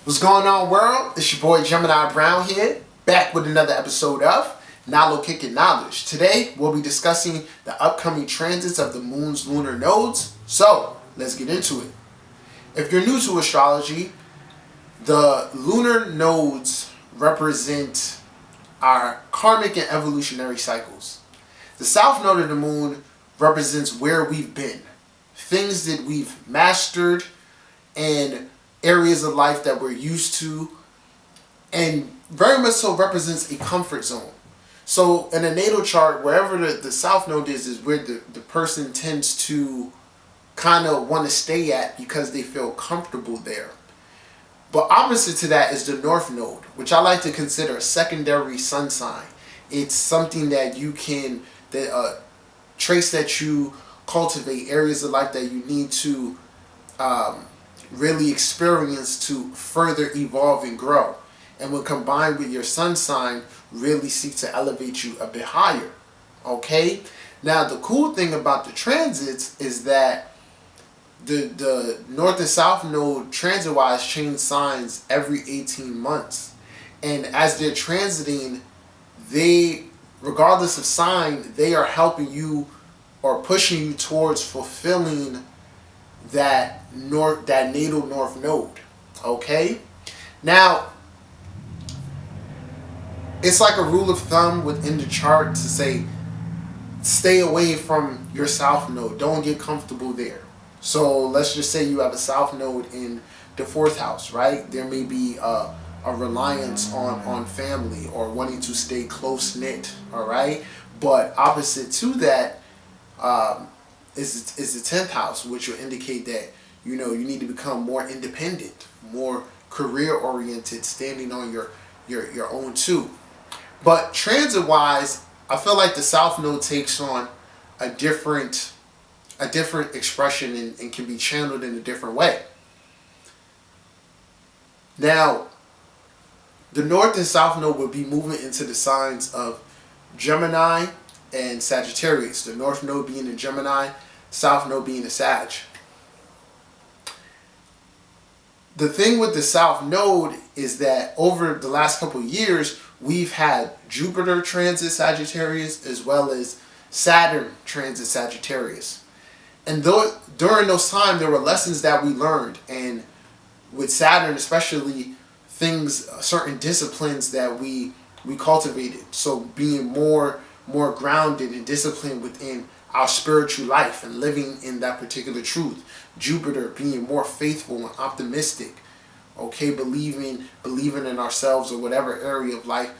What's going on, world? It's your boy Gemini Brown here, back with another episode of Nalo Kicking Knowledge. Today, we'll be discussing the upcoming transits of the moon's lunar nodes. So, let's get into it. If you're new to astrology, the lunar nodes represent our karmic and evolutionary cycles. The south node of the moon represents where we've been, things that we've mastered, and areas of life that we're used to, and very much so represents a comfort zone. So in a natal chart, wherever the south node is where the person tends to kind of want to stay at because they feel comfortable there. But opposite to that is the north node, which I like to consider a secondary sun sign. It's something that you can, traits that you cultivate, areas of life that you need to really experience to further evolve and grow. And when combined with your sun sign, really seek to elevate you a bit higher. Okay? Now, the cool thing about the transits is that the north and south node transit-wise change signs every 18 months. And as they're transiting, they, regardless of sign, they are helping you or pushing you towards fulfilling that natal north node. Okay? Now, it's like a rule of thumb within the chart to say, stay away from your south node. Don't get comfortable there. So let's just say you have a south node in the fourth house, right? There may be a reliance on family or wanting to stay close-knit, all right? But opposite to that is the 10th house, which will indicate that, you need to become more independent, more career-oriented, standing on your own too. But transit-wise, I feel like the south node takes on a different expression and can be channeled in a different way. Now, the north and south node will be moving into the signs of Gemini and Sagittarius. The north node being in Gemini, south node being a Sag. The thing with the south node is that over the last couple of years, we've had Jupiter transit Sagittarius as well as Saturn transit Sagittarius. And during those times, there were lessons that we learned. And with Saturn, especially certain disciplines that we cultivated. So being more grounded and disciplined within our spiritual life and living in that particular truth. Jupiter being more faithful and optimistic. Okay, believing in ourselves or whatever area of life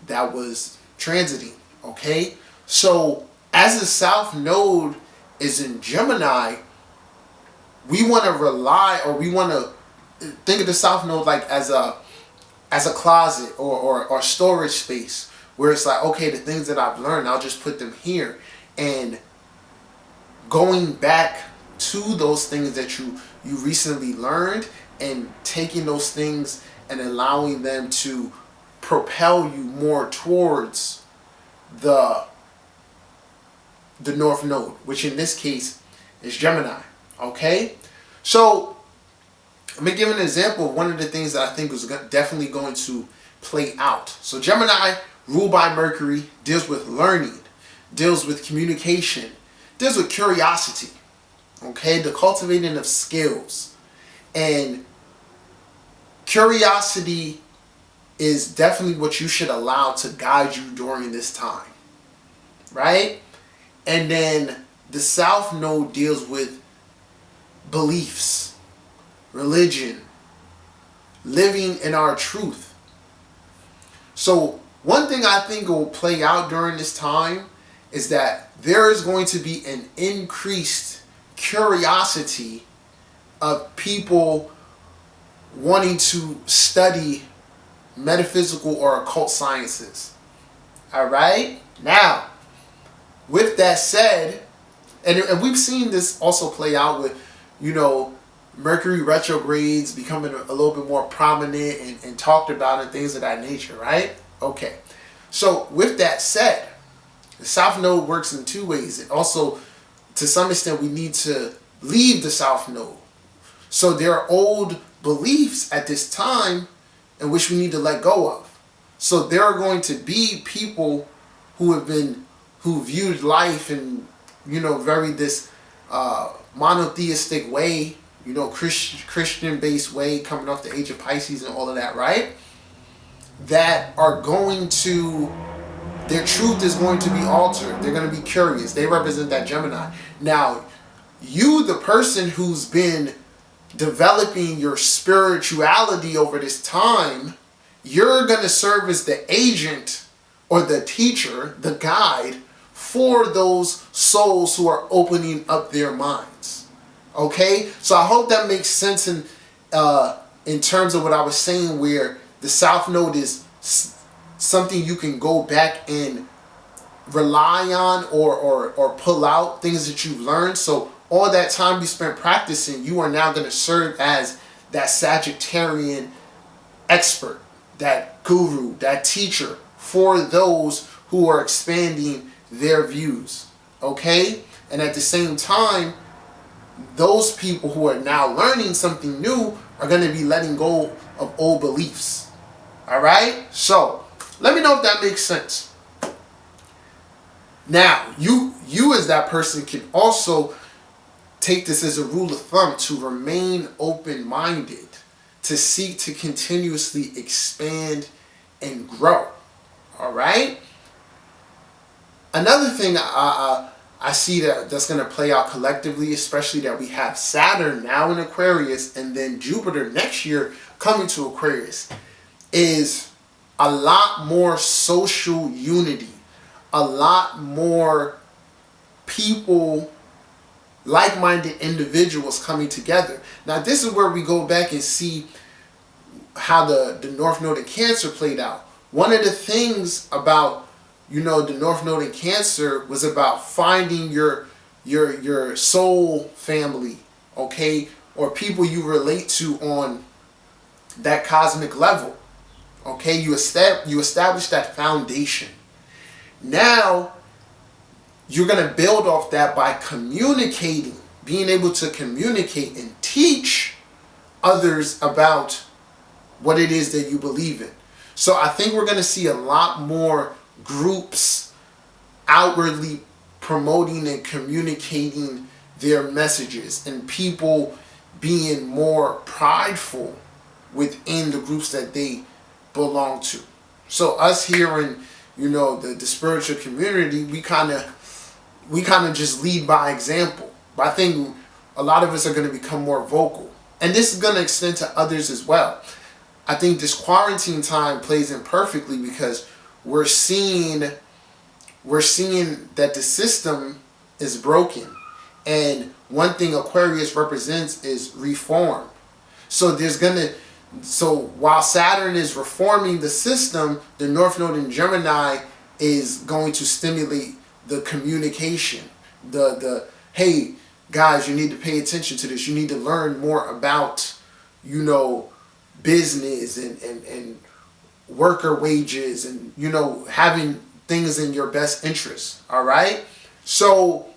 that was transiting. Okay, so as the south node is in Gemini, we want to rely, or we want to think of the south node like as a closet or storage space, where it's like, okay, the things that I've learned, I'll just put them here. And going back to those things that you recently learned and taking those things and allowing them to propel you more towards the north node, which in this case is Gemini. Okay? So, let me give an example of one of the things that I think was definitely going to play out. So Gemini, ruled by Mercury, deals with learning, deals with communication, deals with curiosity. Okay? The cultivating of skills. And curiosity is definitely what you should allow to guide you during this time. Right? And then the south node deals with beliefs, religion, living in our truth. So one thing I think will play out during this time is that there is going to be an increased curiosity of people wanting to study metaphysical or occult sciences. All right? Now, with that said, and we've seen this also play out with, Mercury retrogrades becoming a little bit more prominent and talked about and things of that nature, right? Okay. So with that said, the south node works in two ways. And also, to some extent, we need to leave the south node. So there are old beliefs at this time in which we need to let go of. So there are going to be people who viewed life in, very this monotheistic way, Christian based way, coming off the age of Pisces and all of that, right? That are going to, their truth is going to be altered. They're going to be curious. They represent that Gemini. Now, you, the person who's been developing your spirituality over this time, you're going to serve as the agent or the teacher, the guide for those souls who are opening up their minds. Okay? So I hope that makes sense in terms of what I was saying, where the South Node is something you can go back and rely on or pull out things that you've learned. So all that time you spent practicing, you are now going to serve as that Sagittarian expert, that guru, that teacher for those who are expanding their views. Okay? And at the same time, those people who are now learning something new are going to be letting go of old beliefs. All right? So, let me know if that makes sense. Now, you as that person can also take this as a rule of thumb to remain open-minded, to seek to continuously expand and grow. All right? Another thing I see that's going to play out collectively, especially that we have Saturn now in Aquarius and then Jupiter next year coming to Aquarius, is a lot more social unity, a lot more people, like-minded individuals coming together. Now, this is where we go back and see how the North Node in Cancer played out. One of the things about, the North Node in Cancer was about finding your soul family, okay, or people you relate to on that cosmic level. Okay, you establish that foundation. Now, you're going to build off that by communicating, being able to communicate and teach others about what it is that you believe in. So I think we're going to see a lot more groups outwardly promoting and communicating their messages, and people being more prideful within the groups that they belong to. So us here in, the spiritual community, we kind of just lead by example. But I think a lot of us are going to become more vocal. And this is going to extend to others as well. I think this quarantine time plays in perfectly because we're seeing that the system is broken. And one thing Aquarius represents is reform. So while Saturn is reforming the system, the North Node in Gemini is going to stimulate the communication. The hey, guys, you need to pay attention to this. You need to learn more about, business and worker wages and, having things in your best interest. All right? So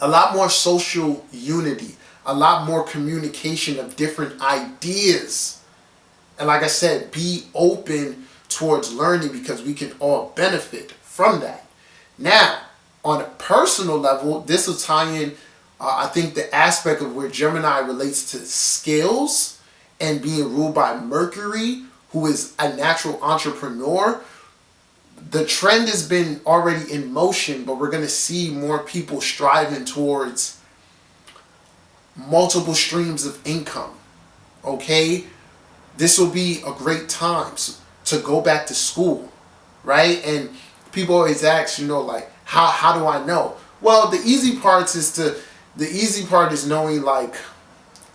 a lot more social unity, a lot more communication of different ideas. And like I said, be open towards learning because we can all benefit from that. Now, on a personal level, this will tie in, I think, the aspect of where Gemini relates to skills and being ruled by Mercury, who is a natural entrepreneur. The trend has been already in motion, but we're going to see more people striving towards multiple streams of income. Okay? This will be a great time to go back to school, right? And people always ask, how do I know? Well, the easy part is knowing, like,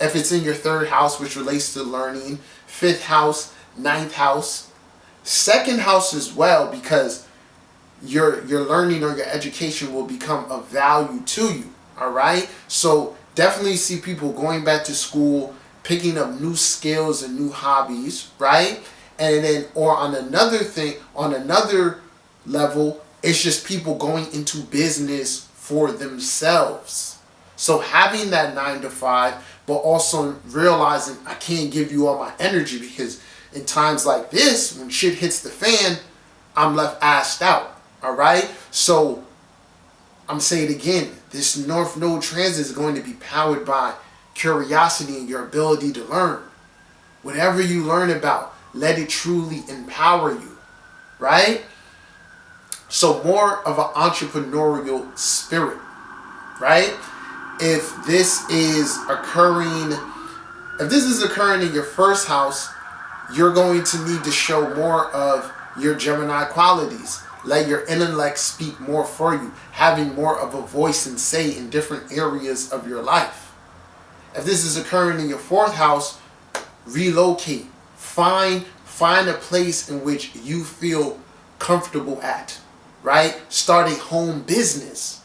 if it's in your third house, which relates to learning, fifth house, ninth house, second house as well, because your learning or your education will become of value to you. All right? So definitely see people going back to school, picking up new skills and new hobbies, right? And then, or on another level, it's just people going into business for themselves. So having that 9 to 5, but also realizing I can't give you all my energy, because in times like this, when shit hits the fan, I'm left assed out. All right? So I'm saying it again, this North Node transit is going to be powered by curiosity and your ability to learn. Whatever you learn about, let it truly empower you, right? So more of an entrepreneurial spirit, right? If this is occurring in your first house, you're going to need to show more of your Gemini qualities. Let your intellect speak more for you, having more of a voice and say in different areas of your life. If this is occurring in your fourth house, relocate. Find a place in which you feel comfortable at, right? Start a home business.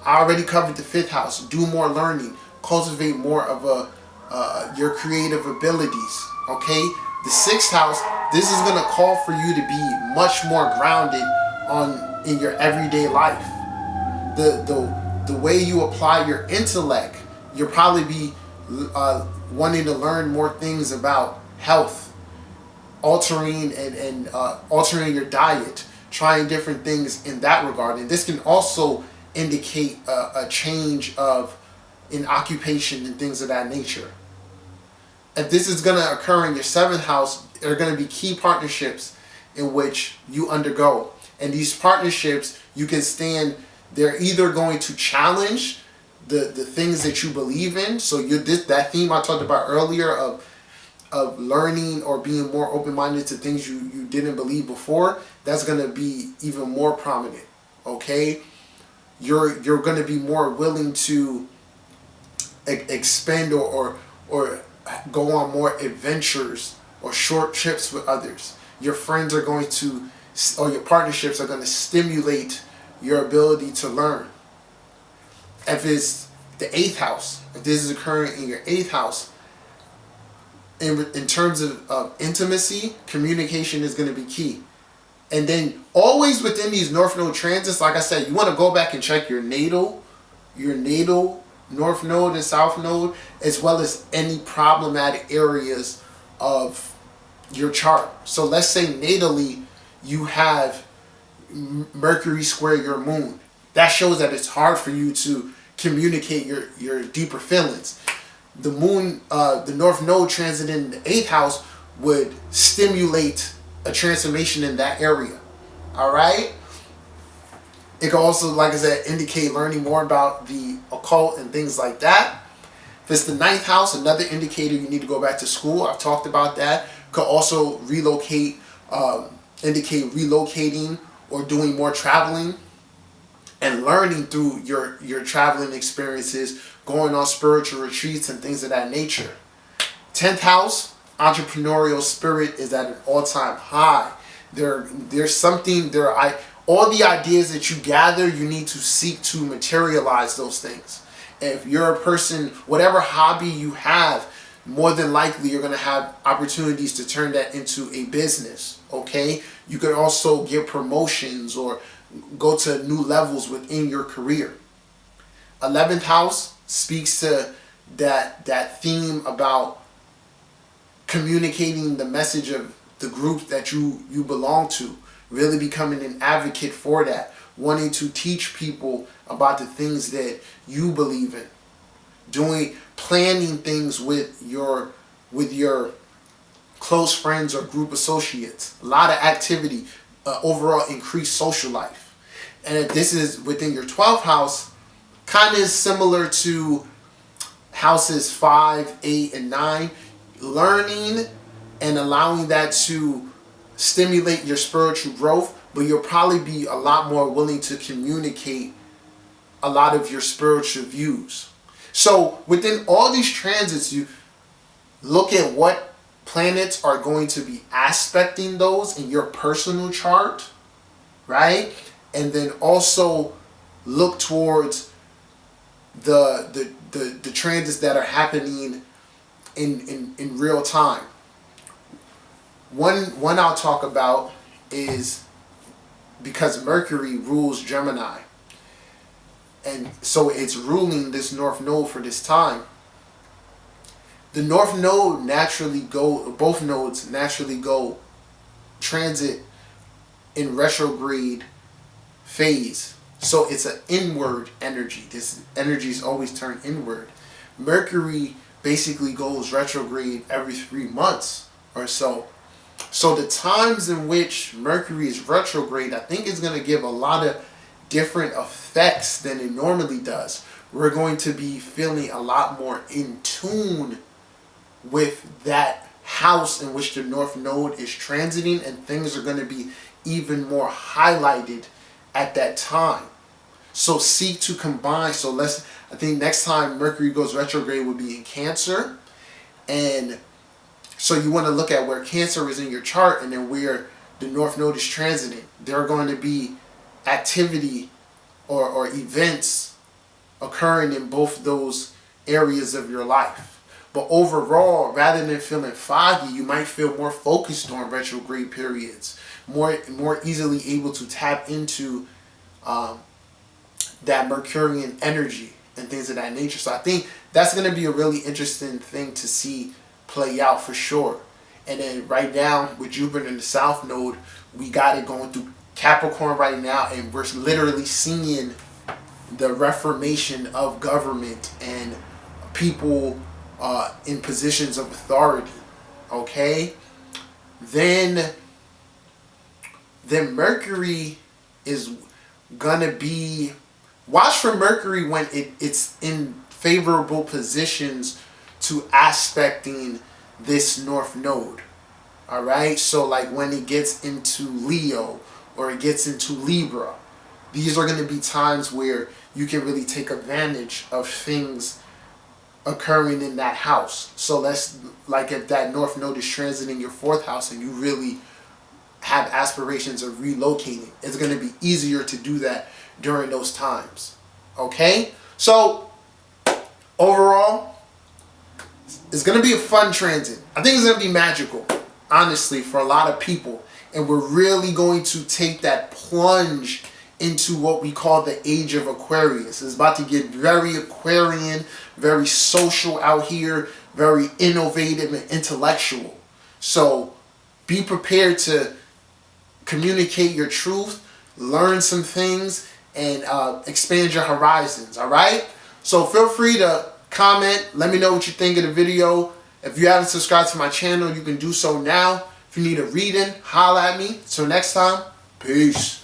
I already covered the fifth house. Do more learning. Cultivate more of your creative abilities, okay? The sixth house, this is going to call for you to be much more grounded in your everyday life. The way you apply your intellect, you'll probably be wanting to learn more things about health, altering altering your diet, trying different things in that regard. And this can also indicate a change in occupation and things of that nature. If this is going to occur in your seventh house, there are going to be key partnerships in which you undergo. And these partnerships, you can stand, they're either going to challenge the things that you believe in. So that theme I talked about earlier of learning or being more open-minded to things you didn't believe before, that's going to be even more prominent, okay? You're going to be more willing to expend or go on more adventures or short trips with others. Your friends are going to, or your partnerships are going to stimulate your ability to learn. If it's the eighth house, if this is occurring in your eighth house, in terms of intimacy, communication is going to be key. And then always within these North Node transits, like I said, you want to go back and check your natal North Node and South Node, as well as any problematic areas of your chart. So let's say natally you have Mercury square your moon. That shows that it's hard for you to communicate your deeper feelings. The moon, the North Node transit in the eighth house would stimulate a transformation in that area. All right? It can also, like I said, indicate learning more about the occult and things like that. If it's the ninth house, another indicator you need to go back to school. I've talked about that. Could also indicate relocating or doing more traveling and learning through your traveling experiences, going on spiritual retreats and things of that nature. 10th house, entrepreneurial spirit is at an all-time high. All the ideas that you gather, you need to seek to materialize those things. If you're a person, whatever hobby you have, more than likely you're going to have opportunities to turn that into a business, okay? You could also get promotions or go to new levels within your career. 11th house speaks to that theme about communicating the message of the group that you belong to, really becoming an advocate for that, wanting to teach people about the things that you believe in, planning things with your close friends or group associates, a lot of activity, overall increased social life. And if this is within your 12th house, kind of similar to houses 5, 8, and 9, learning and allowing that to stimulate your spiritual growth, but you'll probably be a lot more willing to communicate a lot of your spiritual views. So within all these transits, you look at what planets are going to be aspecting those in your personal chart, right? And then also look towards the transits that are happening in real time. One I'll talk about is because Mercury rules Gemini, and so it's ruling this North Node for this time. the North Node both nodes naturally go transit in retrograde phase. So it's an inward energy. This energy is always turned inward. Mercury basically goes retrograde every 3 months or so. So the times in which Mercury is retrograde, I think is going to give a lot of different effects than it normally does. We're going to be feeling a lot more in tune with that house in which the North Node is transiting, and things are going to be even more highlighted at that time. So seek to combine. So I think next time Mercury goes retrograde will be in Cancer. And so you want to look at where Cancer is in your chart and then where the North Node is transiting. There are going to be activity or events occurring in both those areas of your life. But overall, rather than feeling foggy, you might feel more focused on retrograde periods, more easily able to tap into that Mercurian energy and things of that nature. So I think that's going to be a really interesting thing to see play out for sure. And then right now with Jupiter in the South Node, we got it going through Capricorn right now, and we're literally seeing the reformation of government and people in positions of authority. Okay, then Mercury is gonna be, watch for Mercury when it's in favorable positions to aspecting this North Node. All right, so like when it gets into Leo or it gets into Libra, these are going to be times where you can really take advantage of things occurring in that house. So like if that North Node is transiting your 4th house and you really have aspirations of relocating, it's going to be easier to do that during those times. Okay, so overall, it's going to be a fun transit. I think it's going to be magical, honestly, for a lot of people. And we're really going to take that plunge into what we call the age of Aquarius. It's about to get very Aquarian, very social out here, very innovative and intellectual. So be prepared to communicate your truth, learn some things, and expand your horizons, all right? So feel free to comment. Let me know what you think of the video. If you haven't subscribed to my channel, you can do so now. If you need a reading, holla at me. Till next time, peace.